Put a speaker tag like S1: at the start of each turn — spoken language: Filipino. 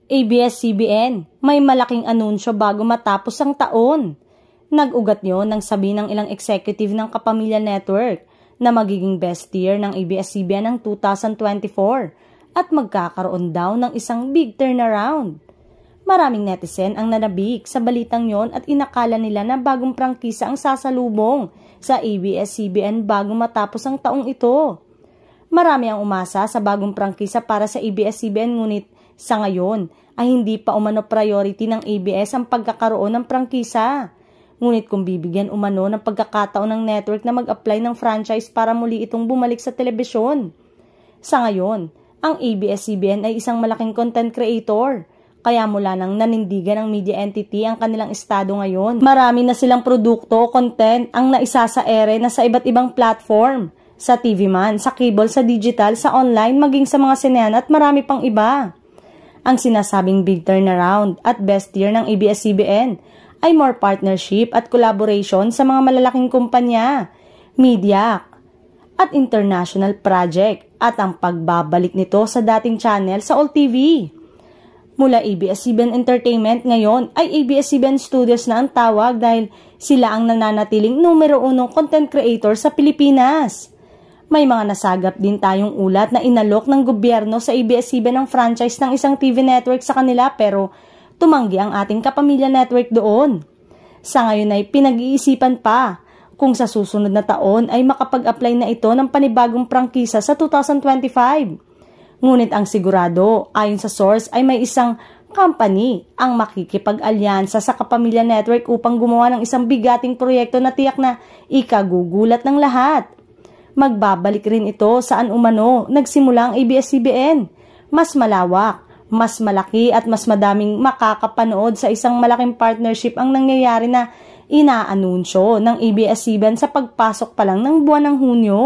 S1: ABS-CBN, may malaking anunsyo bago matapos ang taon. Nag-ugat yon nang sabi ng ilang executive ng Kapamilya Network na magiging best year ng ABS-CBN ng 2024 at magkakaroon daw ng isang big turnaround. Maraming netizen ang nanabik sa balitang yon at inakala nila na bagong prangkisa ang sasalubong sa ABS-CBN bago matapos ang taong ito. Marami ang umasa sa bagong prangkisa para sa ABS-CBN ngunit sa ngayon ay hindi pa umano priority ng ABS ang pagkakaroon ng prangkisa. Ngunit kung bibigyan umano ng pagkakataon ng network na mag-apply ng franchise para muli itong bumalik sa telebisyon. Sa ngayon, ang ABS-CBN ay isang malaking content creator. Kaya mula nang nanindigan ng media entity ang kanilang estado ngayon, marami na silang produkto o content ang naisa sa ere na sa iba't ibang platform. Sa TV man, sa cable, sa digital, sa online, maging sa mga sinehan at marami pang iba. Ang sinasabing big turnaround at best year ng ABS-CBN ay more partnership at collaboration sa mga malalaking kumpanya, media, at international project at ang pagbabalik nito sa dating channel sa All TV. Mula ABS-CBN Entertainment ngayon ay ABS-CBN Studios na ang tawag dahil sila ang nananatiling numero 1 content creator sa Pilipinas. May mga nasagap din tayong ulat na inalok ng gobyerno sa ABS-CBN ang franchise ng isang TV network sa kanila pero tumanggi ang ating Kapamilya Network doon. Sa ngayon ay pinag-iisipan pa kung sa susunod na taon ay makapag-apply na ito ng panibagong prangkisa sa 2025. Ngunit ang sigurado, ayon sa source, ay may isang company ang makikipag-alyansa sa Kapamilya Network upang gumawa ng isang bigating proyekto na tiyak na ikagugulat ng lahat. Magbabalik rin ito saan umano nagsimula ang ABS-CBN. Mas malawak, mas malaki at mas madaming makakapanood sa isang malaking partnership ang nangyayari na inaanunsyo ng ABS-CBN sa pagpasok pa lang ng buwan ng Hunyo.